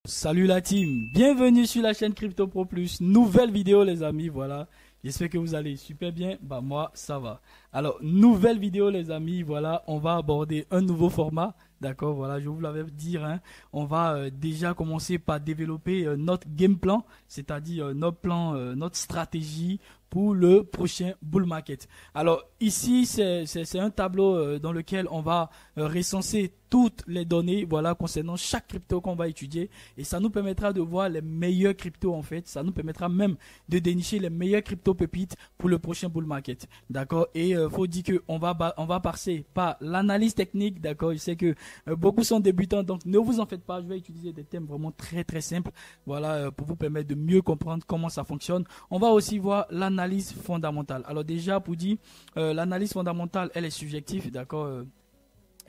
Salut la team, bienvenue sur la chaîne Crypto Pro Plus, nouvelle vidéo les amis, voilà, j'espère que vous allez super bien, bah moi ça va. Alors, nouvelle vidéo les amis, voilà, on va aborder un nouveau format, d'accord, voilà, je vous l'avais dit, hein, on va déjà commencer par développer notre game plan, c'est-à-dire notre plan, notre stratégie pour le prochain bull market. Alors ici, c'est un tableau dans lequel on va recenser toutes les données voilà, concernant chaque crypto qu'on va étudier et ça nous permettra de voir les meilleurs cryptos en fait. Ça nous permettra même de dénicher les meilleurs crypto pépites pour le prochain bull market. D'accord. Et faut dire qu'on va passer par l'analyse technique. D'accord. Je sais que beaucoup sont débutants donc ne vous en faites pas. Je vais utiliser des thèmes vraiment très simples voilà, pour vous permettre de mieux comprendre comment ça fonctionne. On va aussi voir l'analyse fondamentale. Alors déjà pour dire l'analyse fondamentale elle est subjective. D'accord.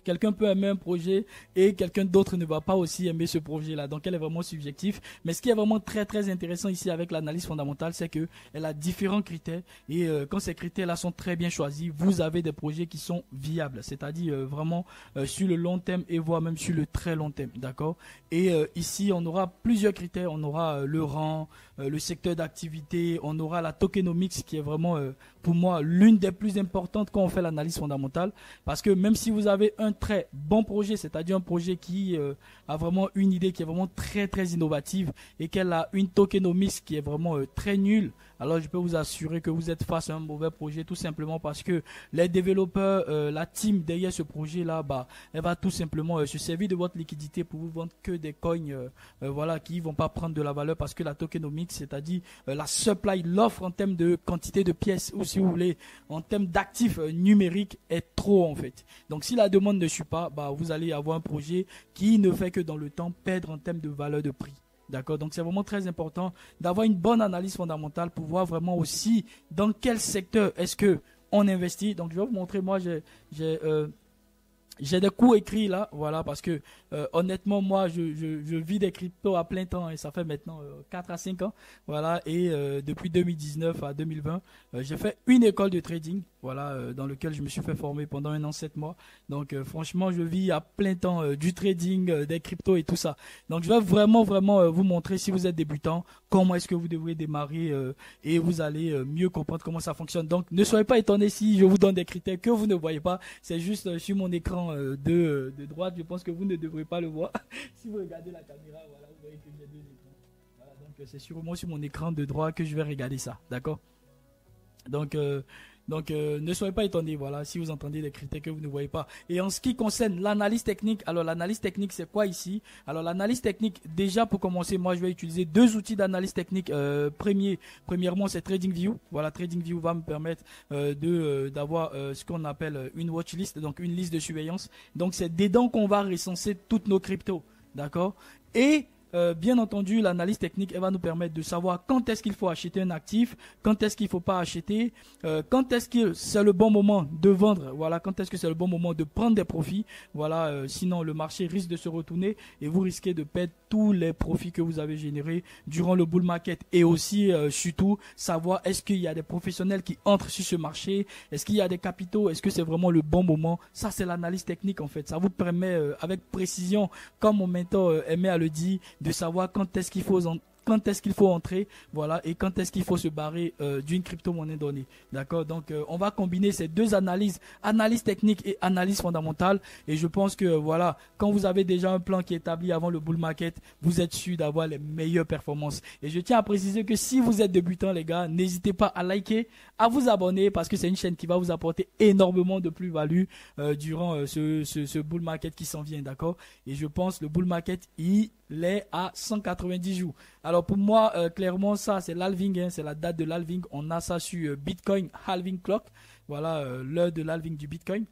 Quelqu'un peut aimer un projet et quelqu'un d'autre ne va pas aussi aimer ce projet-là. Donc, elle est vraiment subjective. Mais ce qui est vraiment très intéressant ici avec l'analyse fondamentale, c'est que elle a différents critères. Et quand ces critères-là sont très bien choisis, vous avez des projets qui sont viables. C'est-à-dire vraiment sur le long terme et voire même sur le très long terme. D'accord. Et ici, on aura plusieurs critères. On aura le rang, le secteur d'activité. On aura la tokenomics qui est vraiment, pour moi, l'une des plus importantes quand on fait l'analyse fondamentale. Parce que même si vous avez un très bon projet, c'est-à-dire un projet qui a vraiment une idée qui est vraiment très innovative et qu'elle a une tokenomics qui est vraiment très nulle, alors je peux vous assurer que vous êtes face à un mauvais projet tout simplement parce que les développeurs, la team derrière ce projet-là, bah, elle va tout simplement se servir de votre liquidité pour vous vendre que des coins voilà, qui vont pas prendre de la valeur parce que la tokenomics, c'est-à-dire la supply, l'offre en termes de quantité de pièces ou si vous voulez en termes d'actifs numériques est trop en fait. Donc si la demande ne suit pas, bah, vous allez avoir un projet qui ne fait que dans le temps perdre en termes de valeur de prix. D'accord, donc c'est vraiment très important d'avoir une bonne analyse fondamentale pour voir vraiment aussi dans quel secteur est-ce que on investit. Donc je vais vous montrer, moi j'ai des cours écrits là, voilà, parce que honnêtement, moi, je vis des cryptos à plein temps et ça fait maintenant 4 à 5 ans, voilà, et depuis 2019 à 2020, j'ai fait une école de trading, voilà, dans lequel je me suis fait former pendant 1 an, 7 mois. Donc franchement, je vis à plein temps du trading, des cryptos et tout ça. Donc je vais vraiment vous montrer si vous êtes débutant, comment est-ce que vous devriez démarrer et vous allez mieux comprendre comment ça fonctionne. Donc ne soyez pas étonnés si je vous donne des critères que vous ne voyez pas, c'est juste sur mon écran de droite, je pense que vous ne devrez pas le voir. Si vous regardez la caméra, voilà, vous voyez que j'ai 2 écrans. Voilà, donc c'est sûrement sur mon écran de droite que je vais regarder ça, d'accord. Donc ne soyez pas étonnés, voilà, si vous entendez des critères que vous ne voyez pas. Et en ce qui concerne l'analyse technique, alors l'analyse technique c'est quoi ici? Alors l'analyse technique, déjà pour commencer, moi je vais utiliser 2 outils d'analyse technique. Premièrement c'est TradingView. Voilà, TradingView va me permettre d'avoir ce qu'on appelle une watchlist, donc une liste de surveillance. Donc c'est dedans qu'on va recenser toutes nos cryptos, d'accord? Et bien entendu, l'analyse technique elle va nous permettre de savoir quand est-ce qu'il faut acheter un actif, quand est-ce qu'il ne faut pas acheter, quand est-ce que c'est le bon moment de vendre, voilà, quand est-ce que c'est le bon moment de prendre des profits, voilà, sinon le marché risque de se retourner et vous risquez de perdre tous les profits que vous avez générés durant le bull market. Et aussi, surtout, savoir est-ce qu'il y a des professionnels qui entrent sur ce marché, est-ce qu'il y a des capitaux, est-ce que c'est vraiment le bon moment. Ça, c'est l'analyse technique en fait. Ça vous permet avec précision, comme mon mentor aimait à le dire, de savoir quand est-ce qu'il faut entrer, voilà, et quand est-ce qu'il faut se barrer d'une crypto-monnaie donnée. D'accord? Donc, on va combiner ces 2 analyses, analyse technique et analyse fondamentale. Et je pense que, voilà, quand vous avez déjà un plan qui est établi avant le bull market, vous êtes sûr d'avoir les meilleures performances. Et je tiens à préciser que si vous êtes débutant, les gars, n'hésitez pas à liker, à vous abonner, parce que c'est une chaîne qui va vous apporter énormément de plus-value durant ce bull market qui s'en vient. D'accord? Et je pense le bull market, il est à 190 jours. Alors pour moi, clairement, ça c'est l'halving, hein, c'est la date de l'halving. On a ça sur Bitcoin Halving Clock. Voilà l'heure de l'halving du Bitcoin.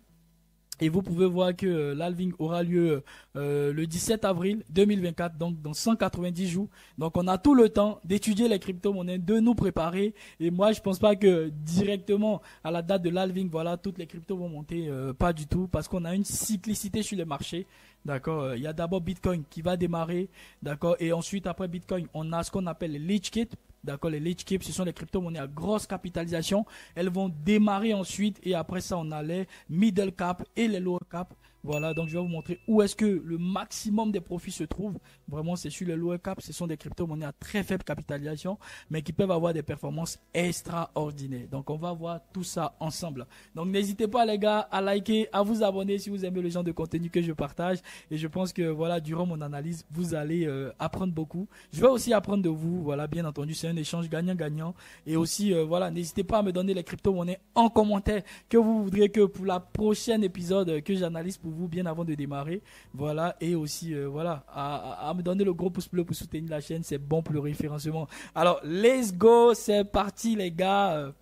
Et vous pouvez voir que l'halving aura lieu le 17 avril 2024, donc dans 190 jours. Donc on a tout le temps d'étudier les crypto-monnaies, de nous préparer. Et moi, je pense pas que directement à la date de l'halving, voilà, toutes les cryptos vont monter, pas du tout, parce qu'on a une cyclicité sur les marchés. D'accord, il y a d'abord Bitcoin qui va démarrer, d'accord, et ensuite après Bitcoin, on a ce qu'on appelle les leech kits. D'accord, les leech kits, ce sont les crypto-monnaies à grosse capitalisation. Elles vont démarrer ensuite et après ça, on a les middle cap et les lower cap. Voilà, donc je vais vous montrer où est-ce que le maximum des profits se trouve. Vraiment, c'est sur le lower cap. Ce sont des crypto-monnaies à très faible capitalisation, mais qui peuvent avoir des performances extraordinaires. Donc, on va voir tout ça ensemble. Donc, n'hésitez pas, les gars, à liker, à vous abonner si vous aimez le genre de contenu que je partage. Et je pense que, voilà, durant mon analyse, vous allez apprendre beaucoup. Je vais aussi apprendre de vous. Voilà, bien entendu, c'est un échange gagnant-gagnant. Et aussi, voilà, n'hésitez pas à me donner les crypto-monnaies en commentaire que vous voudriez que pour la prochaine épisode que j'analyse pour vous bien avant de démarrer. Voilà, et aussi voilà, à me donner le gros pouce bleu pour soutenir la chaîne, c'est bon pour le référencement. Alors, let's go, c'est parti les gars,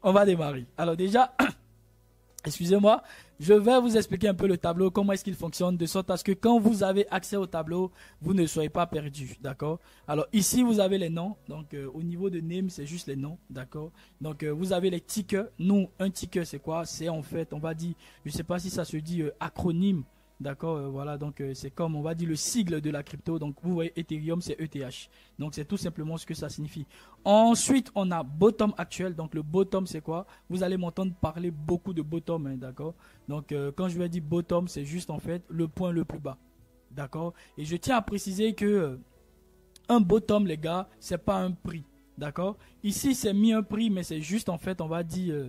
on va démarrer. Alors déjà, excusez-moi, je vais vous expliquer un peu le tableau, comment est-ce qu'il fonctionne, de sorte à ce que quand vous avez accès au tableau, vous ne soyez pas perdu, d'accord? Alors ici, vous avez les noms, donc au niveau de name, c'est juste les noms, d'accord? Donc vous avez les tickets. Nous, un ticket, c'est quoi? C'est en fait, on va dire, je ne sais pas si ça se dit acronyme, d'accord? Voilà, donc c'est comme, on va dire, le sigle de la crypto. Donc vous voyez, Ethereum, c'est ETH. Donc c'est tout simplement ce que ça signifie. Ensuite, on a bottom actuel. Donc le bottom, c'est quoi? Vous allez m'entendre parler beaucoup de bottom, hein, d'accord? Donc quand je vais dire bottom, c'est juste en fait le point le plus bas, d'accord? Et je tiens à préciser que un bottom, les gars, c'est pas un prix, d'accord? Ici, c'est mis un prix, mais c'est juste en fait, on va dire,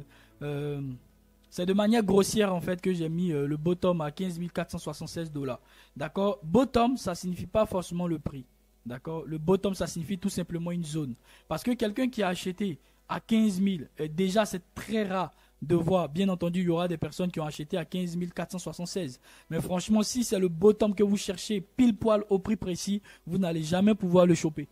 c'est de manière grossière en fait que j'ai mis le bottom à 15 476 $. D'accord? Bottom, ça signifie pas forcément le prix. D'accord? Le bottom, ça signifie tout simplement une zone. Parce que quelqu'un qui a acheté à 15 000, déjà c'est très rare de voir. Bien entendu, il y aura des personnes qui ont acheté à 15 476. Mais franchement, si c'est le bottom que vous cherchez pile poil au prix précis, vous n'allez jamais pouvoir le choper.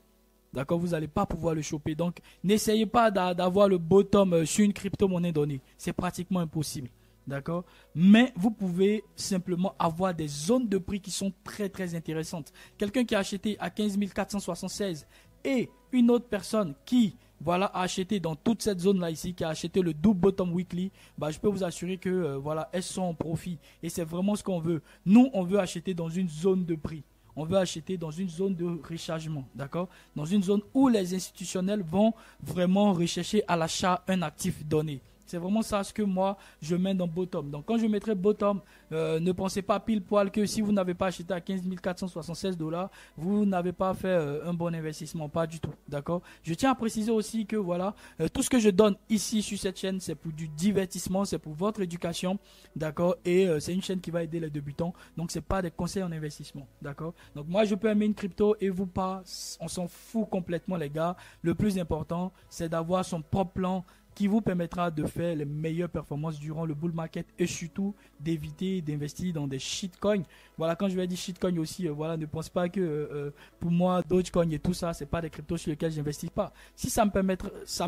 D'accord, vous n'allez pas pouvoir le choper. Donc, n'essayez pas d'avoir le bottom sur une crypto-monnaie donnée. C'est pratiquement impossible. D'accord? Mais vous pouvez simplement avoir des zones de prix qui sont très très intéressantes. Quelqu'un qui a acheté à 15 476 et une autre personne qui voilà, a acheté dans toute cette zone-là ici, qui a acheté le double bottom weekly, bah, je peux vous assurer que voilà, elles sont en profit. Et c'est vraiment ce qu'on veut. Nous, on veut acheter dans une zone de prix. On veut acheter dans une zone de rechargement, d'accord? Dans une zone où les institutionnels vont vraiment rechercher à l'achat un actif donné. C'est vraiment ça ce que moi je mets dans bottom. Donc quand je mettrai bottom, ne pensez pas pile poil que si vous n'avez pas acheté à 15 476 $, vous n'avez pas fait un bon investissement. Pas du tout. D'accord? Je tiens à préciser aussi que voilà, tout ce que je donne ici sur cette chaîne, c'est pour du divertissement, c'est pour votre éducation. D'accord? Et c'est une chaîne qui va aider les débutants. Donc c'est pas des conseils en investissement. D'accord? Donc moi je peux aimer une crypto et vous pas. On s'en fout complètement les gars. Le plus important, c'est d'avoir son propre plan qui vous permettra de faire les meilleures performances durant le bull market et surtout d'éviter d'investir dans des shitcoins. Voilà, quand je vais dire shitcoin aussi, voilà, ne pense pas que pour moi, Dogecoin et tout ça, c'est pas des cryptos sur lesquels j'investis pas. Si ça me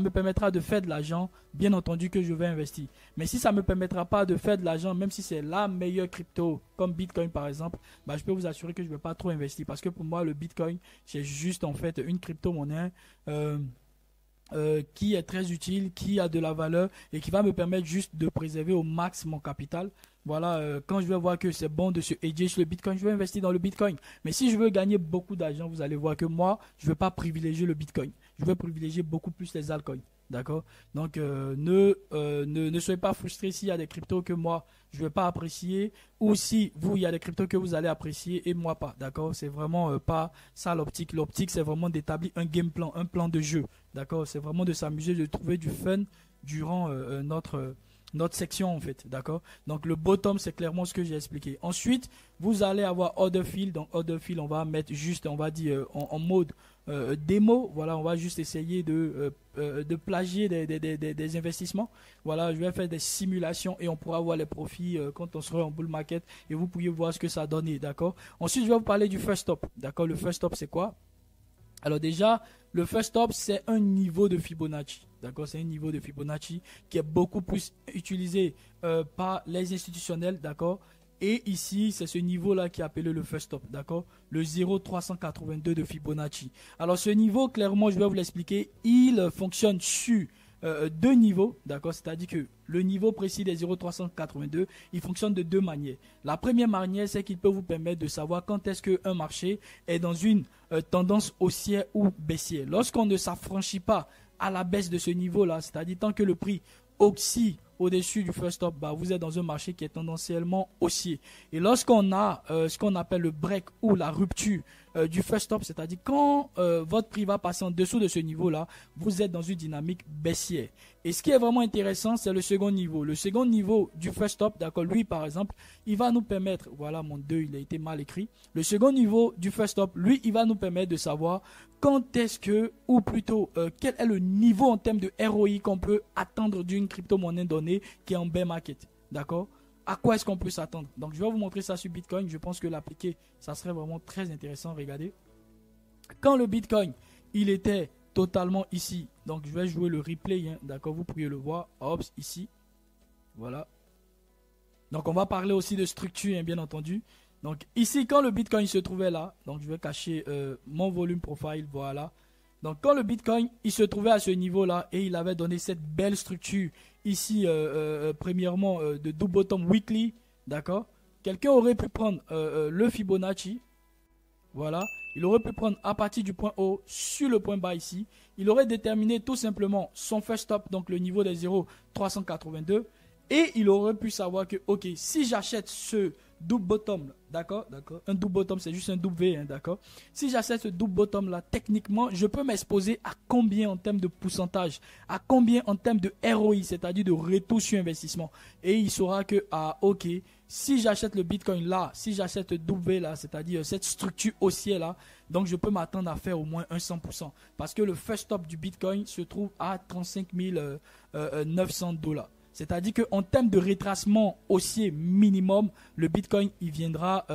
permettra de faire de l'argent, bien entendu que je vais investir. Mais si ça me permettra pas de faire de l'argent, même si c'est la meilleure crypto, comme Bitcoin par exemple, bah, je peux vous assurer que je vais pas trop investir parce que pour moi, le Bitcoin, c'est juste en fait une crypto-monnaie qui est très utile, qui a de la valeur et qui va me permettre juste de préserver au max mon capital. Voilà, quand je vais voir que c'est bon de se hedger sur le Bitcoin, je vais investir dans le Bitcoin. Mais si je veux gagner beaucoup d'argent, vous allez voir que moi, je ne vais pas privilégier le Bitcoin. Je vais privilégier beaucoup plus les altcoins. D'accord? Donc, ne soyez pas frustrés s'il y a des cryptos que moi, je ne vais pas apprécier. Ou si vous, il y a des cryptos que vous allez apprécier et moi pas. D'accord? C'est vraiment pas ça l'optique. L'optique, c'est vraiment d'établir un game plan, un plan de jeu. D'accord? C'est vraiment de s'amuser, de trouver du fun durant notre section en fait, d'accord? Donc le bottom c'est clairement ce que j'ai expliqué. Ensuite, vous allez avoir order field. Donc order field, on va mettre juste, on va dire en mode démo. Voilà, on va juste essayer de plagier des investissements. Voilà, je vais faire des simulations et on pourra voir les profits quand on sera en bull market et vous pourriez voir ce que ça a donné, d'accord? Ensuite, je vais vous parler du first stop, d'accord? Le first stop c'est quoi? Alors déjà, le first stop, c'est un niveau de Fibonacci. D'accord, c'est un niveau de Fibonacci qui est beaucoup plus utilisé par les institutionnels. D'accord. Et ici, c'est ce niveau-là qui est appelé le first stop. D'accord. Le 0,382 de Fibonacci. Alors ce niveau, clairement, je vais vous l'expliquer. Il fonctionne sur deux niveaux, d'accord, c'est-à-dire que le niveau précis des 0,382, il fonctionne de deux manières. La première manière, c'est qu'il peut vous permettre de savoir quand est-ce qu'un marché est dans une tendance haussière ou baissière. Lorsqu'on ne s'affranchit pas à la baisse de ce niveau-là, c'est-à-dire tant que le prix oscille au-dessus du first stop, bah, vous êtes dans un marché qui est tendanciellement haussier. Et lorsqu'on a ce qu'on appelle le break ou la rupture du first stop, c'est-à-dire quand votre prix va passer en dessous de ce niveau-là, vous êtes dans une dynamique baissière. Et ce qui est vraiment intéressant, c'est le second niveau. Le second niveau du first stop, d'accord, lui par exemple, il va nous permettre, voilà mon 2, il a été mal écrit. Le second niveau du first stop, lui, il va nous permettre de savoir quand est-ce que, ou plutôt, quel est le niveau en termes de ROI qu'on peut attendre d'une crypto-monnaie donnée qui est en bear market, d'accord? À quoi est-ce qu'on peut s'attendre? Donc, je vais vous montrer ça sur Bitcoin. Je pense que l'appliquer, ça serait vraiment très intéressant. Regardez. Quand le Bitcoin, il était totalement ici. Donc, je vais jouer le replay. Hein, d'accord, vous pouvez le voir. Hop, ici. Voilà. Donc, on va parler aussi de structure, hein, bien entendu. Donc, ici, quand le Bitcoin se trouvait là, donc je vais cacher mon volume profile. Voilà. Donc, quand le Bitcoin, il se trouvait à ce niveau-là et il avait donné cette belle structure ici, premièrement, de double bottom weekly, d'accord? Quelqu'un aurait pu prendre le Fibonacci, voilà. Il aurait pu prendre à partir du point haut sur le point bas ici. Il aurait déterminé tout simplement son first stop, donc le niveau des 0,382. Et il aurait pu savoir que, ok, si j'achète ce double bottom, d'accord, un double bottom, c'est juste un double V, hein, d'accord. Si j'achète ce double bottom là, techniquement, je peux m'exposer à combien en termes de pourcentage, à combien en termes de ROI, c'est-à-dire de retour sur investissement. Et il saura que, ah, ok, si j'achète le Bitcoin là, si j'achète le double V là, c'est-à-dire cette structure haussière là, donc je peux m'attendre à faire au moins un 100%. Parce que le first stop du Bitcoin se trouve à 35 900 $. C'est-à-dire qu'en termes de retracement haussier minimum, le Bitcoin, il viendra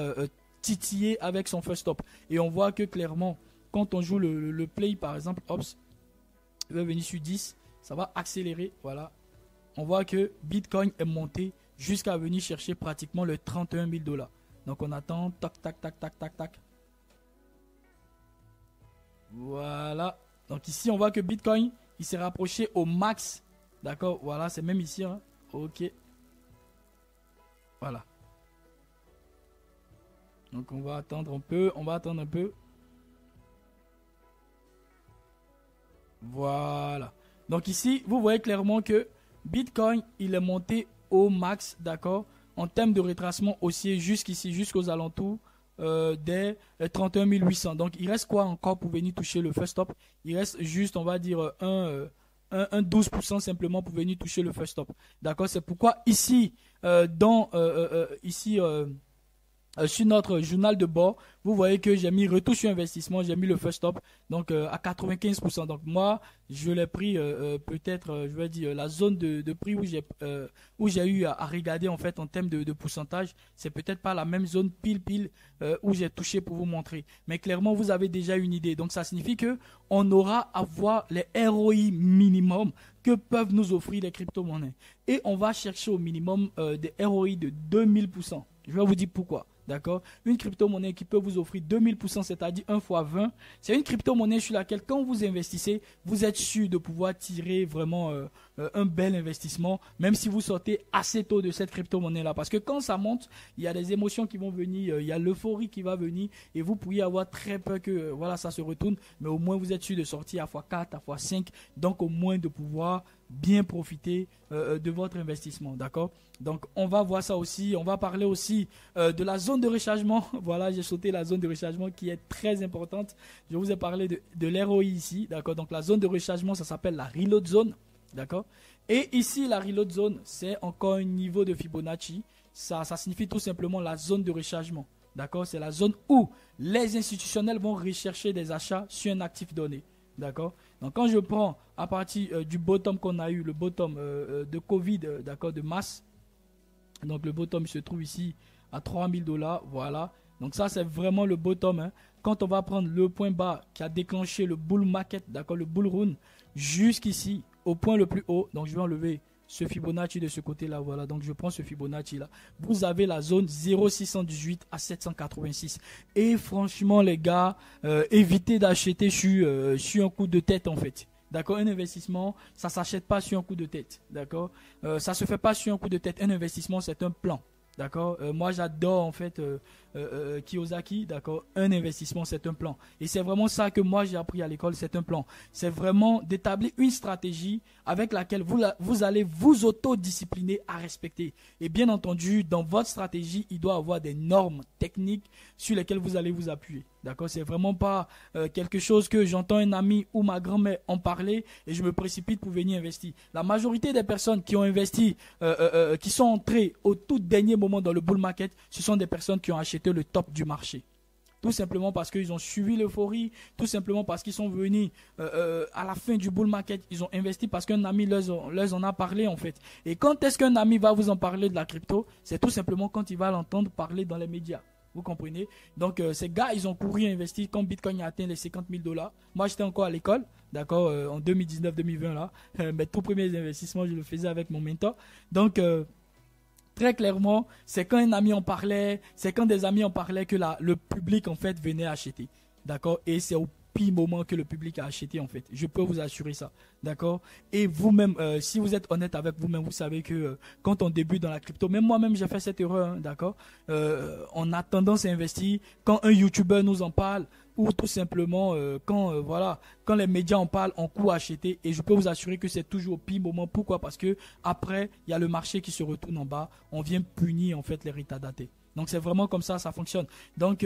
titiller avec son first stop. Et on voit que clairement, quand on joue le play, par exemple, hop, il va venir sur 10, ça va accélérer, voilà. On voit que Bitcoin est monté jusqu'à venir chercher pratiquement le 31 000 $. Donc on attend, tac, tac, tac, tac, tac, tac. Voilà. Donc ici, on voit que Bitcoin, il s'est rapproché au max. D'accord, voilà, c'est même ici, hein. Ok. Voilà. Donc on va attendre un peu, Voilà. Donc ici, vous voyez clairement que Bitcoin, il est monté au max, d'accord, en termes de retracement haussier jusqu'ici, jusqu'aux alentours des 31 800. Donc il reste quoi encore pour venir toucher le first stop? Il reste juste, on va dire, un 12% simplement pour venir toucher le first stop. D'accord, c'est pourquoi ici, sur notre journal de bord, vous voyez que j'ai mis retour sur investissement, j'ai mis le first stop, donc à 95%. Donc moi, je l'ai pris peut-être, je vais dire, la zone de prix où j'ai eu à regarder en fait en termes de pourcentage. C'est peut-être pas la même zone pile où j'ai touché pour vous montrer. Mais clairement, vous avez déjà une idée. Donc ça signifie que on aura à voir les ROI minimum que peuvent nous offrir les crypto-monnaies. Et on va chercher au minimum des ROI de 2000%. Je vais vous dire pourquoi. D'accord? Une crypto-monnaie qui peut vous offrir 2000%, c'est-à-dire 1 fois 20, c'est une crypto-monnaie sur laquelle, quand vous investissez, vous êtes sûr de pouvoir tirer vraiment un bel investissement, même si vous sortez assez tôt de cette crypto-monnaie-là. Parce que quand ça monte, il y a des émotions qui vont venir, il y a l'euphorie qui va venir, et vous pourriez avoir très peur que voilà, ça se retourne, mais au moins vous êtes sûr de sortir à x4, à x5, donc au moins de pouvoir bien profiter de votre investissement, d'accord? Donc on va voir ça aussi, on va parler aussi de la zone de rechargement. Voilà, j'ai sauté la zone de rechargement qui est très importante. Je vous ai parlé de l'ROI ici, d'accord? Donc la zone de rechargement, ça s'appelle la reload zone, d'accord? Et ici, la reload zone, c'est encore un niveau de Fibonacci. Ça signifie tout simplement la zone de rechargement, d'accord? C'est la zone où les institutionnels vont rechercher des achats sur un actif donné. D'accord. Donc quand je prends à partir du bottom qu'on a eu, le bottom de Covid, d'accord, de masse. Donc le bottom se trouve ici à 3000 $. Voilà. Donc ça c'est vraiment le bottom. Hein. Quand on va prendre le point bas qui a déclenché le bull market, d'accord, le bull run, jusqu'ici au point le plus haut. Donc je vais enlever ce Fibonacci de ce côté-là, voilà, donc je prends ce Fibonacci-là. Vous avez la zone 0,618 à 786. Et franchement, les gars, évitez d'acheter sur un coup de tête, en fait. D'accord, un investissement, ça ne s'achète pas sur un coup de tête. D'accord, ça ne se fait pas sur un coup de tête. Un investissement, c'est un plan. D'accord. Moi, j'adore en fait Kiyosaki. D'accord. Un investissement, c'est un plan. Et c'est vraiment ça que moi j'ai appris à l'école, c'est un plan. C'est vraiment d'établir une stratégie avec laquelle vous allez vous autodiscipliner à respecter. Et bien entendu, dans votre stratégie, il doit y avoir des normes techniques sur lesquelles vous allez vous appuyer. D'accord. C'est vraiment pas quelque chose que j'entends un ami ou ma grand-mère en parler et je me précipite pour venir investir. La majorité des personnes qui ont investi, qui sont entrées au tout dernier moment dans le bull market, ce sont des personnes qui ont acheté le top du marché. Tout simplement parce qu'ils ont suivi l'euphorie, tout simplement parce qu'ils sont venus à la fin du bull market, ils ont investi parce qu'un ami leur en a parlé en fait. Et quand est-ce qu'un ami va vous en parler de la crypto? C'est tout simplement quand il va l'entendre parler dans les médias. Vous comprenez? Donc, ces gars, ils ont couru investir quand Bitcoin a atteint les 50 000 $. Moi, j'étais encore à l'école, d'accord, en 2019-2020 là. Mes tout premiers investissements, je le faisais avec mon mentor. Donc, très clairement, c'est quand un ami en parlait, c'est quand des amis en parlaient que le public, en fait, venait acheter. D'accord? Et c'est au pire moment que le public a acheté, en fait. Je peux vous assurer ça. D'accord? Et vous-même, si vous êtes honnête avec vous-même, vous savez que quand on débute dans la crypto, même moi-même, j'ai fait cette erreur, hein, d'accord? On a tendance à investir quand un YouTuber nous en parle ou tout simplement quand les médias en parlent, on court acheter. Et je peux vous assurer que c'est toujours au pire moment. Pourquoi? Parce que après, il y a le marché qui se retourne en bas. On vient punir en fait les retardatés. Donc c'est vraiment comme ça fonctionne. Donc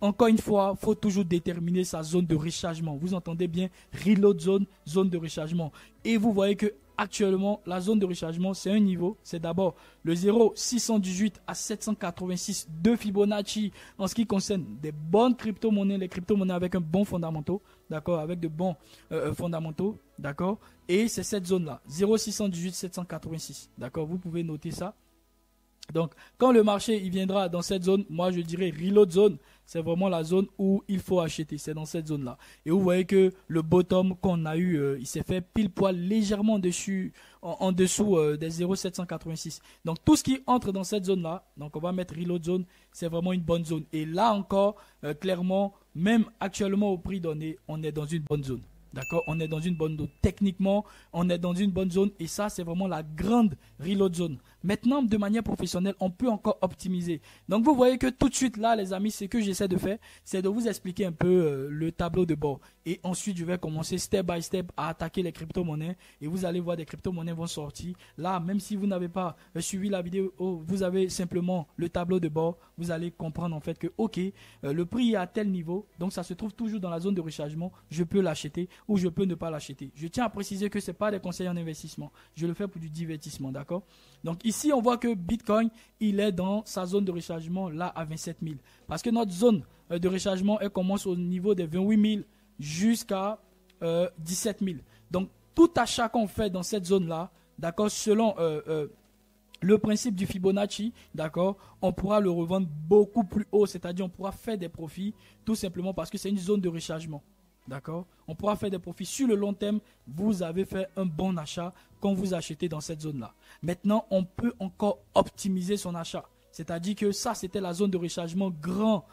encore une fois, il faut toujours déterminer sa zone de rechargement. Vous entendez bien, reload zone, zone de rechargement. Et vous voyez que actuellement, la zone de rechargement, c'est un niveau. C'est d'abord le 0,618 à 786 de Fibonacci en ce qui concerne des bonnes crypto-monnaies, les crypto-monnaies avec un bon fondamentaux, d'accord, avec de bons fondamentaux, d'accord. Et c'est cette zone-là, 0,618 786, d'accord. Vous pouvez noter ça. Donc, quand le marché il viendra dans cette zone, moi je dirais reload zone, c'est vraiment la zone où il faut acheter, c'est dans cette zone-là. Et vous voyez que le bottom qu'on a eu, il s'est fait pile poil légèrement dessus, en dessous des 0,786. Donc, tout ce qui entre dans cette zone-là, donc on va mettre reload zone, c'est vraiment une bonne zone. Et là encore, clairement, même actuellement au prix donné, on est dans une bonne zone. D'accord, on est dans une bonne zone. Techniquement, on est dans une bonne zone et ça, c'est vraiment la grande reload zone. Maintenant, de manière professionnelle, on peut encore optimiser. Donc, vous voyez que tout de suite, là, les amis, ce que j'essaie de faire, c'est de vous expliquer un peu le tableau de bord. Et ensuite, je vais commencer step by step à attaquer les crypto-monnaies. Et vous allez voir des crypto-monnaies vont sortir. Là, même si vous n'avez pas suivi la vidéo, vous avez simplement le tableau de bord. Vous allez comprendre en fait que, ok, le prix est à tel niveau. Donc, ça se trouve toujours dans la zone de rechargement. Je peux l'acheter ou je peux ne pas l'acheter. Je tiens à préciser que ce n'est pas des conseils en investissement. Je le fais pour du divertissement, d'accord? Donc ici, on voit que Bitcoin, il est dans sa zone de rechargement là à 27 000. Parce que notre zone de rechargement, elle commence au niveau des 28 000 jusqu'à 17 000. Donc tout achat qu'on fait dans cette zone-là, d'accord, selon le principe du Fibonacci, d'accord, on pourra le revendre beaucoup plus haut. C'est-à-dire on pourra faire des profits tout simplement parce que c'est une zone de rechargement. D'accord? On pourra faire des profits sur le long terme. Vous avez fait un bon achat quand vous achetez dans cette zone-là. Maintenant, on peut encore optimiser son achat. C'est-à-dire que ça, c'était la zone de rechargement grand,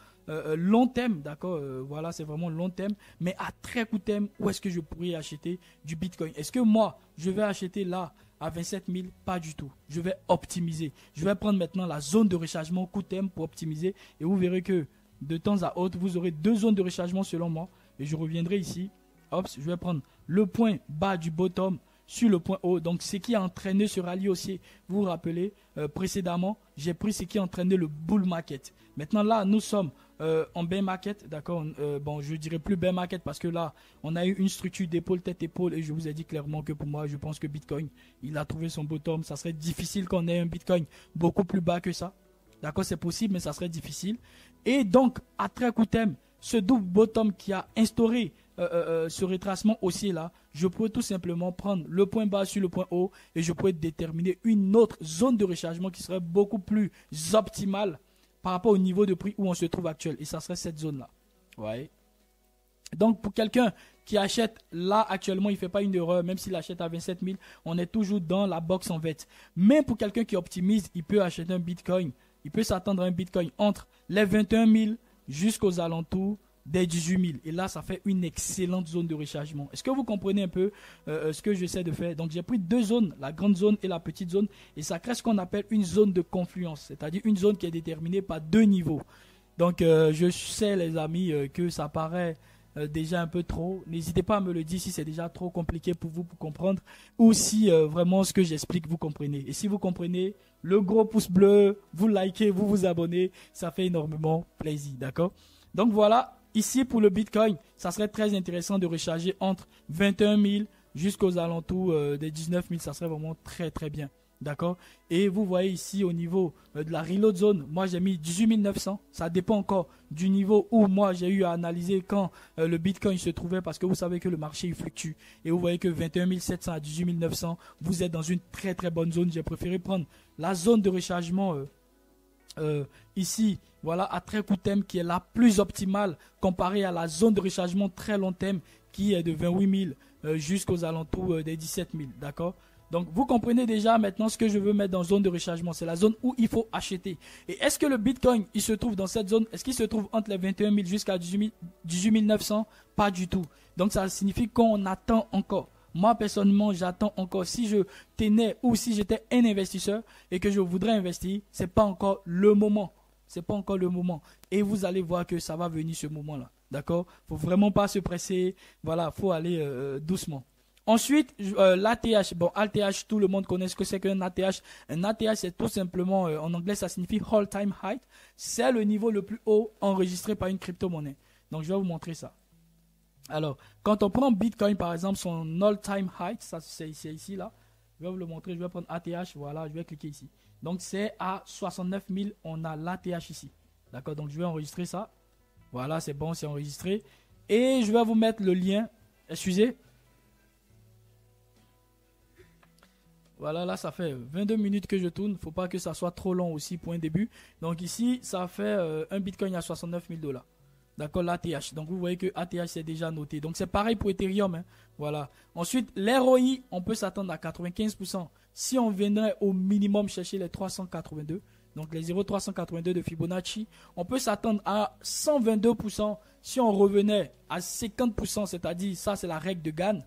long terme. D'accord? Voilà, c'est vraiment long terme. Mais à très court terme, où est-ce que je pourrais acheter du Bitcoin? Est-ce que moi, je vais acheter là à 27 000? Pas du tout. Je vais optimiser. Je vais prendre maintenant la zone de rechargement court terme pour optimiser. Et vous verrez que de temps à autre, vous aurez deux zones de rechargement selon moi. Et je reviendrai ici. Hop, je vais prendre le point bas du bottom sur le point haut. Donc, ce qui a entraîné ce rallye haussier. Vous vous rappelez, précédemment, j'ai pris ce qui a entraîné le bull market. Maintenant, là, nous sommes en bear market. D'accord. Bon, je dirais plus bear market parce que là, on a eu une structure d'épaule, tête-épaule. Et je vous ai dit clairement que pour moi, je pense que Bitcoin, il a trouvé son bottom. Ça serait difficile qu'on ait un Bitcoin beaucoup plus bas que ça. D'accord, c'est possible, mais ça serait difficile. Et donc, à très court terme, ce double bottom qui a instauré ce retracement haussier là, je pourrais tout simplement prendre le point bas sur le point haut et je pourrais déterminer une autre zone de rechargement qui serait beaucoup plus optimale par rapport au niveau de prix où on se trouve actuel. Et ça serait cette zone là. Ouais. Donc pour quelqu'un qui achète là actuellement, il ne fait pas une erreur, même s'il achète à 27 000, on est toujours dans la box en verte. Mais pour quelqu'un qui optimise, il peut acheter un Bitcoin. Il peut s'attendre à un Bitcoin entre les 21 000 jusqu'aux alentours des 18 000. Et là, ça fait une excellente zone de rechargement. Est-ce que vous comprenez un peu ce que j'essaie de faire? Donc, j'ai pris deux zones, la grande zone et la petite zone. Et ça crée ce qu'on appelle une zone de confluence, c'est-à-dire une zone qui est déterminée par deux niveaux. Donc, je sais, les amis, que ça paraît déjà un peu trop. N'hésitez pas à me le dire si c'est déjà trop compliqué pour vous pour comprendre ou si vraiment ce que j'explique, vous comprenez. Et si vous comprenez, le gros pouce bleu, vous likez, vous vous abonnez, ça fait énormément plaisir, d'accord? Donc, voilà. Ici, pour le Bitcoin, ça serait très intéressant de recharger entre 21 000 jusqu'aux alentours des 19 000. Ça serait vraiment très, très bien. D'accord? Et vous voyez ici, au niveau de la reload zone, moi, j'ai mis 18 900. Ça dépend encore du niveau où moi, j'ai eu à analyser quand le Bitcoin se trouvait parce que vous savez que le marché, il fluctue. Et vous voyez que 21 700 à 18 900, vous êtes dans une très, très bonne zone. J'ai préféré prendre la zone de rechargement ici, voilà, à très court terme, qui est la plus optimale comparée à la zone de rechargement très long terme qui est de 28 000 jusqu'aux alentours des 17 000, d'accord? Donc, vous comprenez déjà maintenant ce que je veux mettre dans zone de rechargement. C'est la zone où il faut acheter. Et est-ce que le Bitcoin, il se trouve dans cette zone? Est-ce qu'il se trouve entre les 21 000 jusqu'à 18 900? Pas du tout. Donc, ça signifie qu'on attend encore. Moi, personnellement, j'attends encore. Si je tenais ou si j'étais un investisseur et que je voudrais investir, ce n'est pas encore le moment. C'est pas encore le moment. Et vous allez voir que ça va venir ce moment-là. D'accord? Il ne faut vraiment pas se presser. Voilà, il faut aller doucement. Ensuite, l'ATH. Bon, ATH, tout le monde connaît ce que c'est qu'un ATH. Un ATH, c'est tout simplement, en anglais, ça signifie all-time high. C'est le niveau le plus haut enregistré par une crypto-monnaie. Donc, je vais vous montrer ça. Alors, quand on prend Bitcoin, par exemple, son all-time high, ça c'est ici, là. Je vais vous le montrer. Je vais prendre ATH. Voilà, je vais cliquer ici. Donc, c'est à 69 000. On a l'ATH ici. D'accord? Donc, je vais enregistrer ça. Voilà, c'est bon, c'est enregistré. Et je vais vous mettre le lien. Excusez. Voilà, là, ça fait 22 minutes que je tourne. Il ne faut pas que ça soit trop long aussi pour un début. Donc, ici, ça fait un Bitcoin à 69 000 $. D'accord, l'ATH. Donc, vous voyez que ATH, c'est déjà noté. Donc, c'est pareil pour Ethereum. Hein. Voilà. Ensuite, l'ROI, on peut s'attendre à 95%. Si on viendrait au minimum chercher les 382, donc les 0,382 de Fibonacci, on peut s'attendre à 122% si on revenait à 50%, c'est-à-dire, ça, c'est la règle de Gann.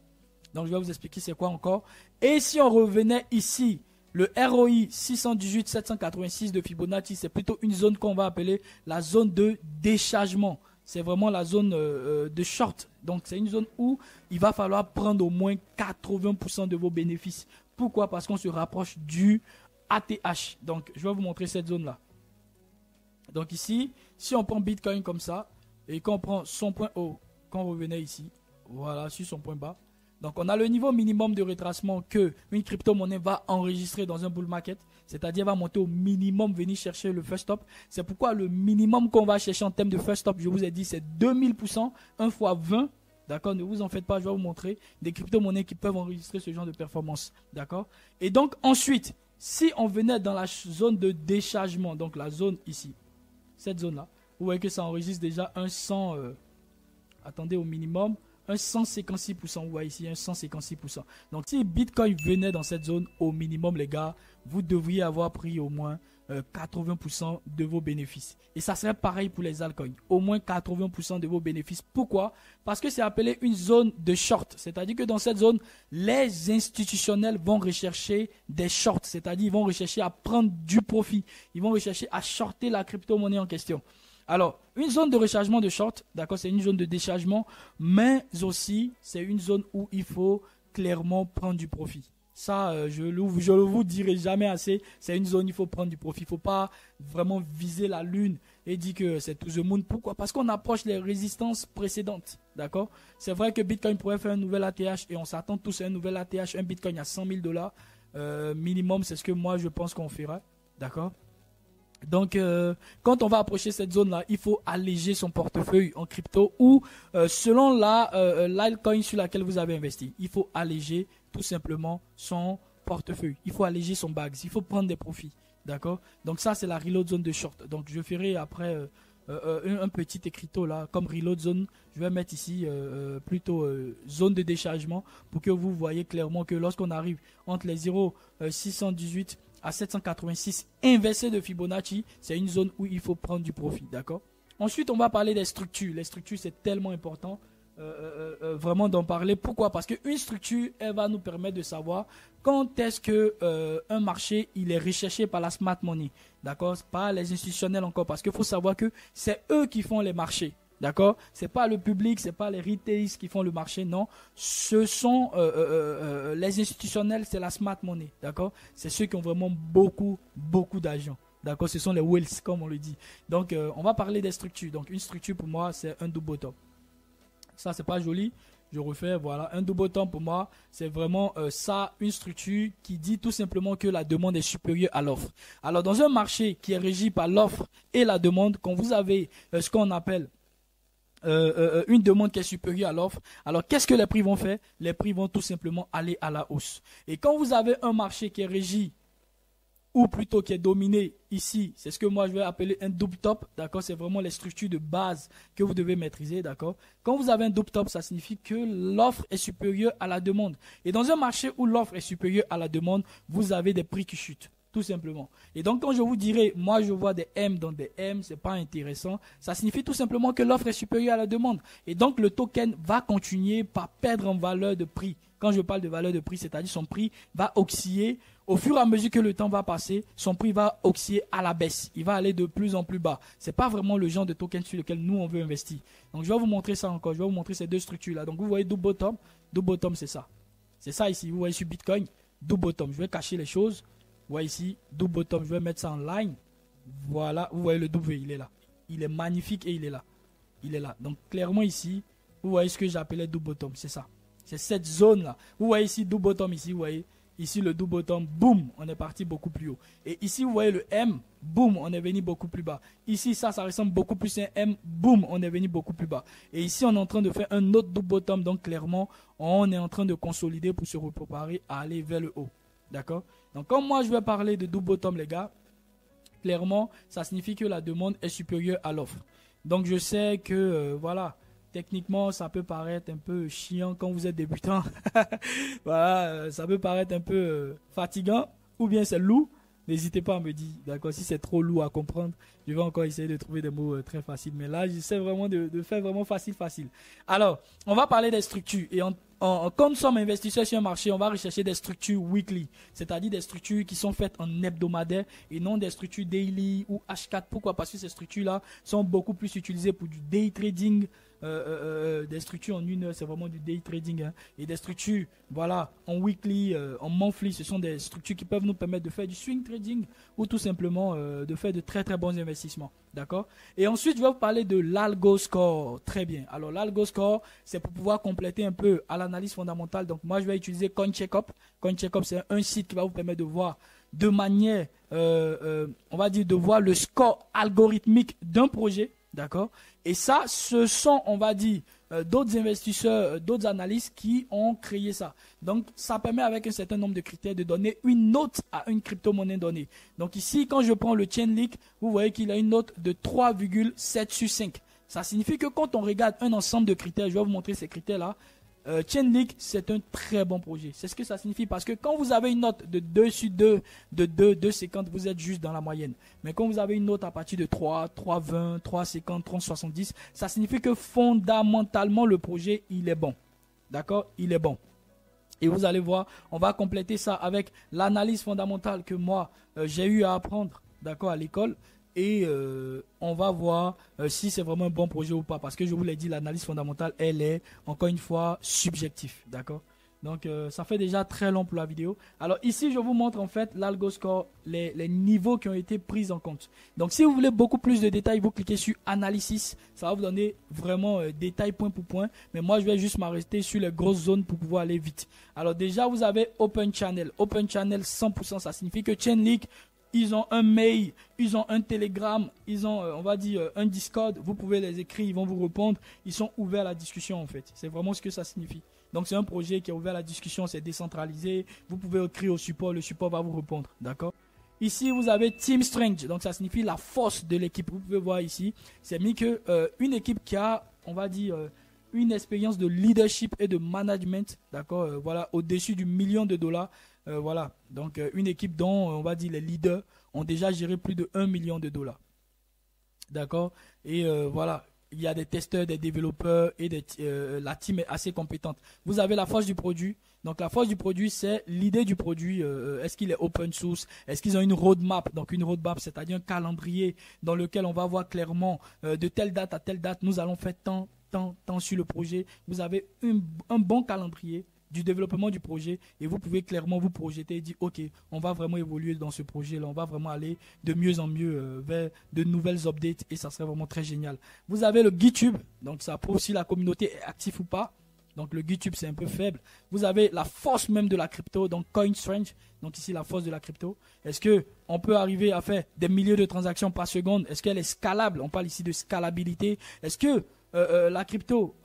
Donc, je vais vous expliquer c'est quoi encore. Et si on revenait ici, le ROI 618 786 de Fibonacci, c'est plutôt une zone qu'on va appeler la zone de déchargement. C'est vraiment la zone de short. Donc, c'est une zone où il va falloir prendre au moins 80% de vos bénéfices. Pourquoi? Parce qu'on se rapproche du ATH. Donc, je vais vous montrer cette zone-là. Donc, ici, si on prend Bitcoin comme ça, et qu'on prend son point haut, qu'on revenait ici, voilà, sur son point bas. Donc, on a le niveau minimum de retracement que une crypto-monnaie va enregistrer dans un bull market. C'est-à-dire, va monter au minimum, venir chercher le first stop. C'est pourquoi le minimum qu'on va chercher en termes de first stop, je vous ai dit, c'est 2000%, 1 fois 20. D'accord? Ne vous en faites pas, je vais vous montrer des crypto-monnaies qui peuvent enregistrer ce genre de performance. D'accord? Et donc, ensuite, si on venait dans la zone de déchargement, donc la zone ici, cette zone-là, vous voyez que ça enregistre déjà un 100, attendez, au minimum, un 156%, vous voyez ici, un 156%. Donc, si Bitcoin venait dans cette zone, au minimum, les gars, vous devriez avoir pris au moins 80% de vos bénéfices. Et ça serait pareil pour les altcoins. Au moins 80% de vos bénéfices. Pourquoi? Parce que c'est appelé une zone de short. C'est-à-dire que dans cette zone, les institutionnels vont rechercher des shorts. C'est-à-dire ils vont rechercher à prendre du profit. Ils vont rechercher à shorter la crypto-monnaie en question. Alors, une zone de rechargement de short, d'accord, c'est une zone de déchargement, mais aussi, c'est une zone où il faut clairement prendre du profit. Ça, je ne vous dirai jamais assez, c'est une zone où il faut prendre du profit. Il ne faut pas vraiment viser la lune et dire que c'est tout the moon. Pourquoi? Parce qu'on approche les résistances précédentes, d'accord? C'est vrai que Bitcoin pourrait faire un nouvel ATH et on s'attend tous à un nouvel ATH, un Bitcoin à 100 000 $, minimum, c'est ce que moi je pense qu'on fera, d'accord? Donc, quand on va approcher cette zone-là, il faut alléger son portefeuille en crypto ou selon l'altcoin sur laquelle vous avez investi. Il faut alléger tout simplement son portefeuille. Il faut alléger son bags. Il faut prendre des profits. D'accord? Donc, ça, c'est la reload zone de short. Donc, je ferai après un petit écriteau là, comme reload zone. Je vais mettre ici plutôt zone de déchargement pour que vous voyez clairement que lorsqu'on arrive entre les 0,618 à 786 inversé de Fibonacci, c'est une zone où il faut prendre du profit, d'accord? Ensuite, on va parler des structures. Les structures, c'est tellement important vraiment d'en parler. Pourquoi? Parce qu'une structure, elle va nous permettre de savoir quand est-ce que un marché, il est recherché par la smart money. D'accord? Pas les institutionnels encore. Parce qu'il faut savoir que c'est eux qui font les marchés. D'accord? C'est pas le public, c'est pas les retailers qui font le marché, non. Ce sont les institutionnels, c'est la smart money. D'accord? C'est ceux qui ont vraiment beaucoup d'argent. D'accord, ce sont les whales, comme on le dit. Donc, on va parler des structures. Donc, une structure pour moi, c'est un double bottom. Ça, c'est pas joli. Je refais, voilà. Un double bottom pour moi, c'est vraiment ça, une structure qui dit tout simplement que la demande est supérieure à l'offre. Alors, dans un marché qui est régi par l'offre et la demande, quand vous avez ce qu'on appelle une demande qui est supérieure à l'offre, alors qu'est-ce que les prix vont faire? Les prix vont tout simplement aller à la hausse. Et quand vous avez un marché qui est régi ou plutôt qui est dominé ici, c'est ce que moi je vais appeler un double top, d'accord? C'est vraiment les structures de base que vous devez maîtriser, d'accord? Quand vous avez un double top, ça signifie que l'offre est supérieure à la demande. Et dans un marché où l'offre est supérieure à la demande, vous avez des prix qui chutent, tout simplement. Et donc quand je vous dirai, moi je vois des M dans des M, c'est pas intéressant, ça signifie tout simplement que l'offre est supérieure à la demande. Et donc le token va continuer par perdre en valeur de prix. Quand je parle de valeur de prix, c'est-à-dire son prix va osciller. Au fur et à mesure que le temps va passer, son prix va osciller à la baisse. Il va aller de plus en plus bas. Ce n'est pas vraiment le genre de token sur lequel nous, on veut investir. Donc, je vais vous montrer ça encore. Je vais vous montrer ces deux structures-là. Donc, vous voyez double bottom. Double bottom, c'est ça. C'est ça ici. Vous voyez sur Bitcoin, double bottom. Je vais cacher les choses. Vous voyez ici, double bottom. Je vais mettre ça en line. Voilà. Vous voyez le W, il est là. Il est magnifique et il est là. Il est là. Donc, clairement ici, vous voyez ce que j'appelais double bottom. C'est ça. C'est cette zone-là. Vous voyez ici, double bottom ici, vous voyez. Ici, le double bottom, boum, on est parti beaucoup plus haut. Et ici, vous voyez le M, boum, on est venu beaucoup plus bas. Ici, ça ressemble beaucoup plus à un M, boum, on est venu beaucoup plus bas. Et ici, on est en train de faire un autre double bottom. Donc, clairement, on est en train de consolider pour se préparer à aller vers le haut. D'accord? Donc, comme moi, je vais parler de double bottom, les gars, clairement, ça signifie que la demande est supérieure à l'offre. Donc, je sais que, voilà. Techniquement, ça peut paraître un peu chiant quand vous êtes débutant. Voilà, ça peut paraître un peu fatigant ou bien c'est lourd. N'hésitez pas à me dire, d'accord, si c'est trop lourd à comprendre, je vais encore essayer de trouver des mots très faciles. Mais là, j'essaie vraiment de faire vraiment facile. Alors, on va parler des structures. Et comme nous sommes investisseurs sur un marché, on va rechercher des structures weekly, c'est-à-dire des structures qui sont faites en hebdomadaire et non des structures daily ou H4. Pourquoi? Parce que ces structures-là sont beaucoup plus utilisées pour du day trading. Des structures en une heure, c'est vraiment du day trading, hein. Et des structures, voilà, en weekly, en monthly, ce sont des structures qui peuvent nous permettre de faire du swing trading ou tout simplement de faire de très bons investissements, d'accord? Et ensuite, je vais vous parler de l'algo score. Très bien. Alors, l'algo score, c'est pour pouvoir compléter un peu à l'analyse fondamentale. Donc, moi, je vais utiliser CoinCheckup. CoinCheckup, c'est un site qui va vous permettre de voir de manière, on va dire, de voir le score algorithmique d'un projet. D'accord? Et ça, ce sont, on va dire, d'autres investisseurs, d'autres analystes qui ont créé ça. Donc, ça permet avec un certain nombre de critères de donner une note à une crypto-monnaie donnée. Donc ici, quand je prends le Chainlink, vous voyez qu'il a une note de 3,7 sur 5. Ça signifie que quand on regarde un ensemble de critères, je vais vous montrer ces critères-là, Chainlink, c'est un très bon projet. C'est ce que ça signifie parce que quand vous avez une note de 2 sur 2, de 2,50, vous êtes juste dans la moyenne. Mais quand vous avez une note à partir de 3, 3,20, 3,50, 3,70, ça signifie que fondamentalement, le projet, il est bon. D'accord? Il est bon. Et vous allez voir, on va compléter ça avec l'analyse fondamentale que moi, j'ai eu à apprendre, d'accord, à l'école. Et on va voir si c'est vraiment un bon projet ou pas. Parce que je vous l'ai dit, l'analyse fondamentale, elle est, encore une fois, subjective. D'accord? Donc, ça fait déjà très long pour la vidéo. Alors, ici, je vous montre en fait l'algo score, les niveaux qui ont été pris en compte. Donc, si vous voulez beaucoup plus de détails, vous cliquez sur Analysis. Ça va vous donner vraiment détail point pour point. Mais moi, je vais juste m'arrêter sur les grosses zones pour pouvoir aller vite. Alors, déjà, vous avez Open Channel. Open Channel 100%, ça signifie que Chainlink, ils ont un mail, ils ont un Telegram, ils ont, on va dire, un Discord. Vous pouvez les écrire, ils vont vous répondre. Ils sont ouverts à la discussion, en fait. C'est vraiment ce que ça signifie. Donc, c'est un projet qui est ouvert à la discussion, c'est décentralisé. Vous pouvez écrire au support, le support va vous répondre. D'accord? Ici, vous avez Team Strength. Donc, ça signifie la force de l'équipe. Vous pouvez voir ici, c'est mis que une équipe qui a, on va dire, une expérience de leadership et de management, d'accord, voilà, au-dessus du $1 million. Voilà, donc une équipe dont on va dire les leaders ont déjà géré plus de $1 million. D'accord? Et voilà, il y a des testeurs, des développeurs et la team est assez compétente. Vous avez la force du produit. Donc la force du produit, c'est l'idée du produit. Est-ce qu'il est open source? Est-ce qu'ils ont une roadmap? Donc une roadmap, c'est-à-dire un calendrier dans lequel on va voir clairement de telle date à telle date, nous allons faire tant sur le projet. Vous avez un bon calendrier du développement du projet et vous pouvez clairement vous projeter et dire ok, on va vraiment évoluer dans ce projet là, on va vraiment aller de mieux en mieux vers de nouvelles updates et ça serait vraiment très génial. Vous avez le GitHub, donc ça prouve si la communauté est active ou pas. Donc le GitHub c'est un peu faible. Vous avez la force même de la crypto, donc CoinStrange, donc ici la force de la crypto. Est-ce que on peut arriver à faire des milliers de transactions par seconde? Est-ce qu'elle est scalable? On parle ici de scalabilité. Est-ce que la crypto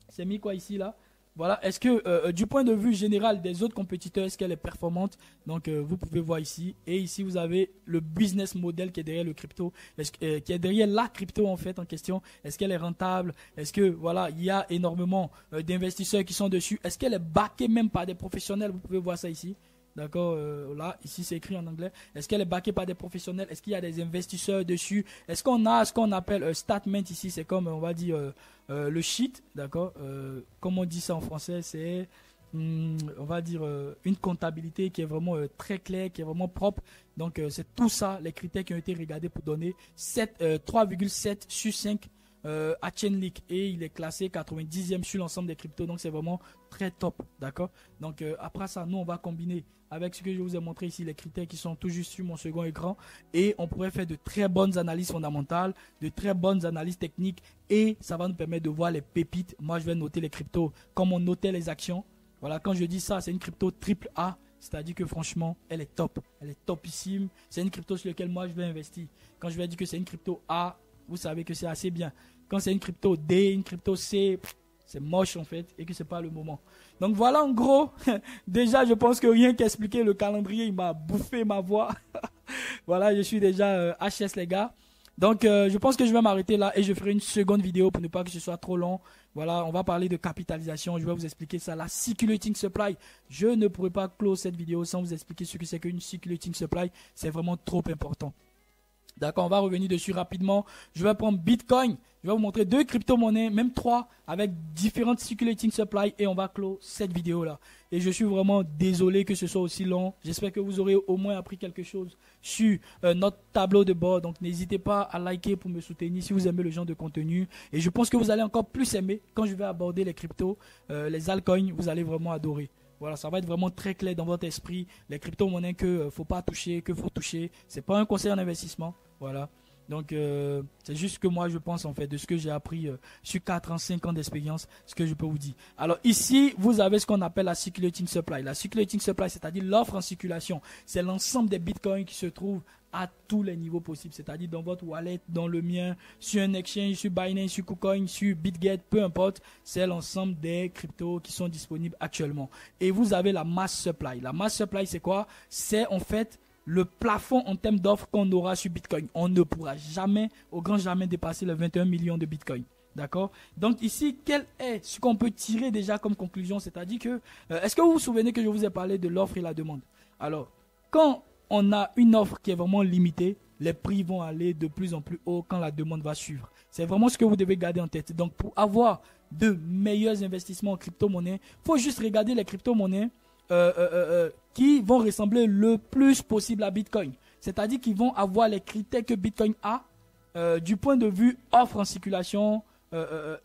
c'est mis quoi ici là? Voilà, est-ce que du point de vue général des autres compétiteurs, est-ce qu'elle est performante? Donc vous pouvez voir ici. Et ici vous avez le business model qui est derrière le crypto, qui est derrière la crypto en fait en question. Est-ce qu'elle est rentable? Est-ce que voilà, il y a énormément d'investisseurs qui sont dessus? Est-ce qu'elle est backée même par des professionnels? Vous pouvez voir ça ici. D'accord, là, ici c'est écrit en anglais. Est-ce qu'elle est backée par des professionnels? Est-ce qu'il y a des investisseurs dessus? Est-ce qu'on a ce qu'on appelle statement ici? C'est comme, on va dire, le sheet, d'accord? Comme on dit ça en français, c'est, on va dire, une comptabilité qui est vraiment très claire, qui est vraiment propre. Donc, c'est tout ça, les critères qui ont été regardés pour donner 3,7 sur 5 à Chainlink et il est classé 90e sur l'ensemble des cryptos, donc c'est vraiment très top, d'accord. Donc après ça, nous on va combiner avec ce que je vous ai montré ici, les critères qui sont tout juste sur mon second écran, et on pourrait faire de très bonnes analyses fondamentales, de très bonnes analyses techniques, et ça va nous permettre de voir les pépites. Moi je vais noter les cryptos comme on notait les actions. Voilà, quand je dis ça, c'est une crypto triple A, c'est-à-dire que franchement, elle est top, elle est topissime. C'est une crypto sur laquelle moi je vais investir. Quand je vais dire que c'est une crypto A, vous savez que c'est assez bien. Quand c'est une crypto D, une crypto C, c'est moche en fait et que c'est pas le moment. Donc voilà en gros, déjà je pense que rien qu'expliquer le calendrier, il m'a bouffé ma voix. Voilà, je suis déjà HS les gars. Donc je pense que je vais m'arrêter là et je ferai une seconde vidéo pour ne pas que ce soit trop long. Voilà, on va parler de capitalisation, je vais vous expliquer ça, la circulating supply. Je ne pourrai pas close cette vidéo sans vous expliquer ce que c'est qu'une circulating supply, c'est vraiment trop important. D'accord, on va revenir dessus rapidement. Je vais prendre Bitcoin. Je vais vous montrer 2 crypto-monnaies, même 3, avec différentes circulating supply. Et on va clore cette vidéo-là. Et je suis vraiment désolé que ce soit aussi long. J'espère que vous aurez au moins appris quelque chose sur notre tableau de bord. Donc n'hésitez pas à liker pour me soutenir si vous aimez le genre de contenu. Et je pense que vous allez encore plus aimer quand je vais aborder les cryptos, les altcoins. Vous allez vraiment adorer. Voilà, ça va être vraiment très clair dans votre esprit. Les crypto-monnaies que faut pas toucher, que faut toucher. C'est pas un conseil en investissement. Voilà. Donc, c'est juste que moi, je pense en fait de ce que j'ai appris sur 4 ans, 5 ans d'expérience, ce que je peux vous dire. Alors ici, vous avez ce qu'on appelle la circulating supply. La circulating supply, c'est-à-dire l'offre en circulation. C'est l'ensemble des bitcoins qui se trouvent à tous les niveaux possibles, c'est-à-dire dans votre wallet, dans le mien, sur un exchange, sur Binance, sur KuCoin, sur BitGet, peu importe, c'est l'ensemble des cryptos qui sont disponibles actuellement. Et vous avez la mass supply. La mass supply, c'est quoi? C'est en fait le plafond en termes d'offres qu'on aura sur Bitcoin. On ne pourra jamais, au grand jamais, dépasser les 21 millions de Bitcoin. D'accord? Donc ici, quel est ce qu'on peut tirer déjà comme conclusion? C'est-à-dire que, est-ce que vous vous souvenez que je vous ai parlé de l'offre et la demande? Alors, quand on a une offre qui est vraiment limitée, les prix vont aller de plus en plus haut quand la demande va suivre. C'est vraiment ce que vous devez garder en tête. Donc, pour avoir de meilleurs investissements en crypto-monnaie, il faut juste regarder les crypto-monnaies qui vont ressembler le plus possible à Bitcoin. C'est-à-dire qu'ils vont avoir les critères que Bitcoin a du point de vue offre en circulation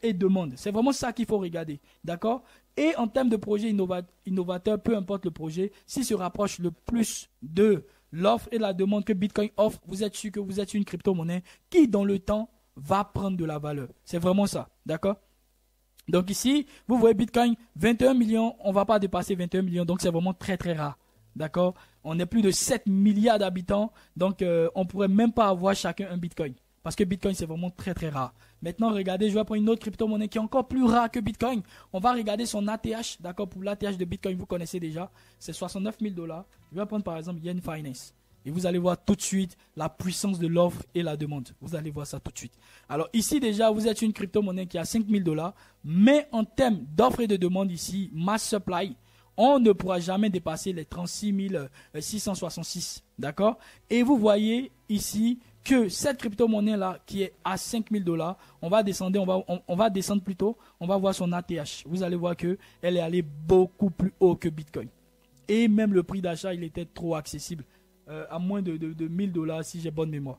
et demande. C'est vraiment ça qu'il faut regarder. D'accord? Et en termes de projet innovateur, peu importe le projet, s'il se rapproche le plus de l'offre et la demande que Bitcoin offre, vous êtes sûr que vous êtes une crypto-monnaie qui, dans le temps, va prendre de la valeur. C'est vraiment ça. D'accord? Donc ici, vous voyez Bitcoin, 21 millions, on ne va pas dépasser 21 millions, donc c'est vraiment très très rare. D'accord? On est plus de 7 milliards d'habitants, donc on ne pourrait même pas avoir chacun un Bitcoin. Parce que Bitcoin, c'est vraiment très très rare. Maintenant, regardez, je vais prendre une autre crypto-monnaie qui est encore plus rare que Bitcoin. On va regarder son ATH. D'accord, pour l'ATH de Bitcoin, vous connaissez déjà. C'est 69 000 $. Je vais prendre par exemple Yen Finance. Et vous allez voir tout de suite la puissance de l'offre et la demande. Vous allez voir ça tout de suite. Alors ici déjà, vous êtes une crypto-monnaie qui a 5 000 $. Mais en termes d'offre et de demande ici, mass supply, on ne pourra jamais dépasser les 36 666. D'accord? Et vous voyez ici que cette crypto-monnaie-là, qui est à 5000 $, on va descendre, on va descendre plutôt, on va voir son ATH. Vous allez voir qu'elle est allée beaucoup plus haut que Bitcoin. Et même le prix d'achat, il était trop accessible, à moins de 1000 $ si j'ai bonne mémoire.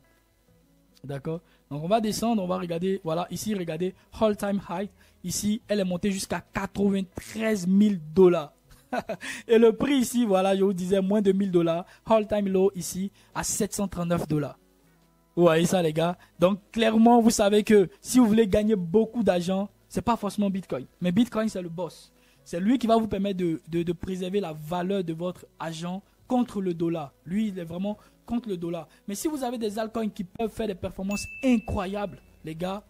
D'accord? Donc on va descendre, on va regarder, voilà, ici, regardez, all time high. Ici, elle est montée jusqu'à 93 000 $. Et le prix ici, voilà, je vous disais, moins de 1000 $. All time low ici, à 739 $. Vous voyez ça, les gars? Donc, clairement, vous savez que si vous voulez gagner beaucoup d'argent, c'est pas forcément Bitcoin. Mais Bitcoin, c'est le boss. C'est lui qui va vous permettre de préserver la valeur de votre argent contre le dollar. Lui, il est vraiment contre le dollar. Mais si vous avez des altcoins qui peuvent faire des performances incroyables, les gars,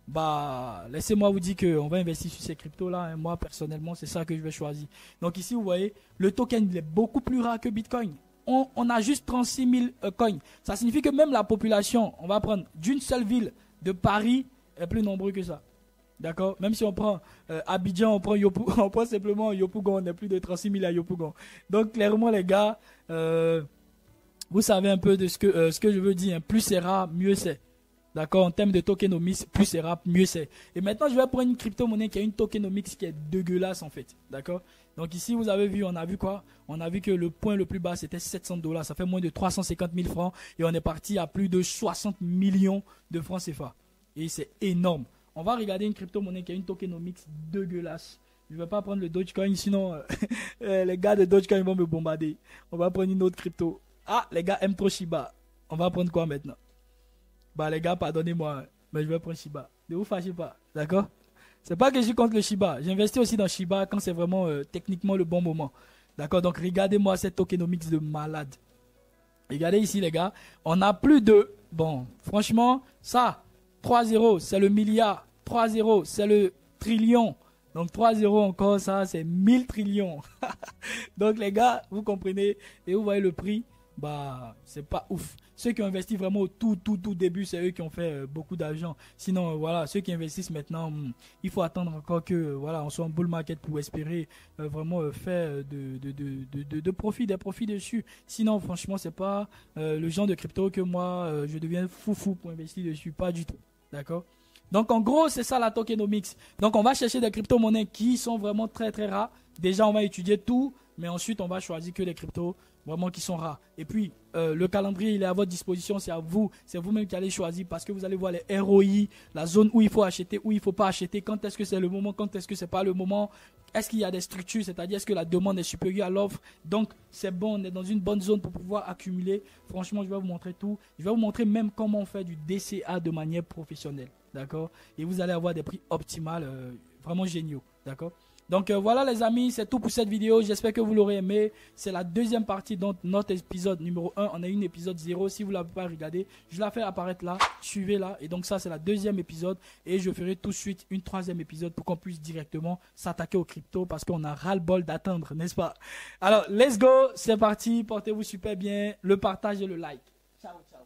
bah, laissez-moi vous dire qu'on va investir sur ces cryptos-là. Hein. Moi, personnellement, c'est ça que je vais choisir. Donc ici, vous voyez, le token, il est beaucoup plus rare que Bitcoin. On a juste 36 000 coins. Ça signifie que même la population, on va prendre d'une seule ville de Paris, est plus nombreux que ça. D'accord? Même si on prend Abidjan, on prend simplement Yopougon, on est plus de 36 000 à Yopougon. Donc, clairement, les gars, vous savez un peu de ce que je veux dire. Hein. Plus c'est rare, mieux c'est. D'accord? En termes de tokenomics, plus c'est rare, mieux c'est. Et maintenant, je vais prendre une crypto-monnaie qui a une tokenomics qui est dégueulasse, en fait. D'accord? Donc ici, vous avez vu, on a vu quoi? On a vu que le point le plus bas, c'était 700 $. Ça fait moins de 350 000 francs. Et on est parti à plus de 60 millions de francs CFA. Et c'est énorme. On va regarder une crypto-monnaie qui a une tokenomics dégueulasse. Je ne vais pas prendre le Dogecoin, sinon les gars de Dogecoin vont me bombarder. On va prendre une autre crypto. Ah, les gars aiment trop Shiba. On va prendre quoi maintenant? Bah les gars, pardonnez-moi, mais je vais prendre Shiba. Ne vous fâchez pas, d'accord? C'est pas que je suis contre le Shiba. J'investis aussi dans Shiba quand c'est vraiment techniquement le bon moment. D'accord? Donc regardez-moi cette tokenomics de malade. Regardez ici les gars. On a plus de... Bon, franchement, ça, 3-0, c'est le milliard. 3-0, c'est le trillion. Donc 3-0 encore, ça, c'est 1000 trillions. Donc les gars, vous comprenez. Et vous voyez le prix. Bah, c'est pas ouf. Ceux qui ont investi vraiment au tout début, c'est eux qui ont fait beaucoup d'argent. Sinon, voilà, ceux qui investissent maintenant, il faut attendre encore que, voilà, on soit en bull market pour espérer vraiment faire de profit, des profits dessus. Sinon, franchement, c'est pas le genre de crypto que moi, je deviens fou pour investir dessus. Pas du tout. D'accord? Donc, en gros, c'est ça la tokenomics. Donc, on va chercher des crypto-monnaies qui sont vraiment très rares. Déjà, on va étudier tout, mais ensuite, on va choisir que les cryptos vraiment qui sont rares. Et puis, le calendrier, il est à votre disposition, c'est à vous, c'est vous-même qui allez choisir parce que vous allez voir les ROI, la zone où il faut acheter, où il ne faut pas acheter, quand est-ce que c'est le moment, quand est-ce que c'est pas le moment, est-ce qu'il y a des structures, c'est-à-dire est-ce que la demande est supérieure à l'offre. Donc, c'est bon, on est dans une bonne zone pour pouvoir accumuler. Franchement, je vais vous montrer tout. Je vais vous montrer même comment on fait du DCA de manière professionnelle. D'accord? Et vous allez avoir des prix optimaux, vraiment géniaux. D'accord? Donc voilà les amis, c'est tout pour cette vidéo. J'espère que vous l'aurez aimé. C'est la deuxième partie de notre épisode numéro 1. On a eu un épisode 0. Si vous ne l'avez pas regardé, je la fais apparaître là. Suivez là. Et donc ça, c'est la deuxième épisode. Et je ferai tout de suite une troisième épisode pour qu'on puisse directement s'attaquer aux cryptos parce qu'on a ras-le-bol d'attendre, n'est-ce pas? Alors, let's go. C'est parti. Portez-vous super bien. Le partage et le like. Ciao, ciao.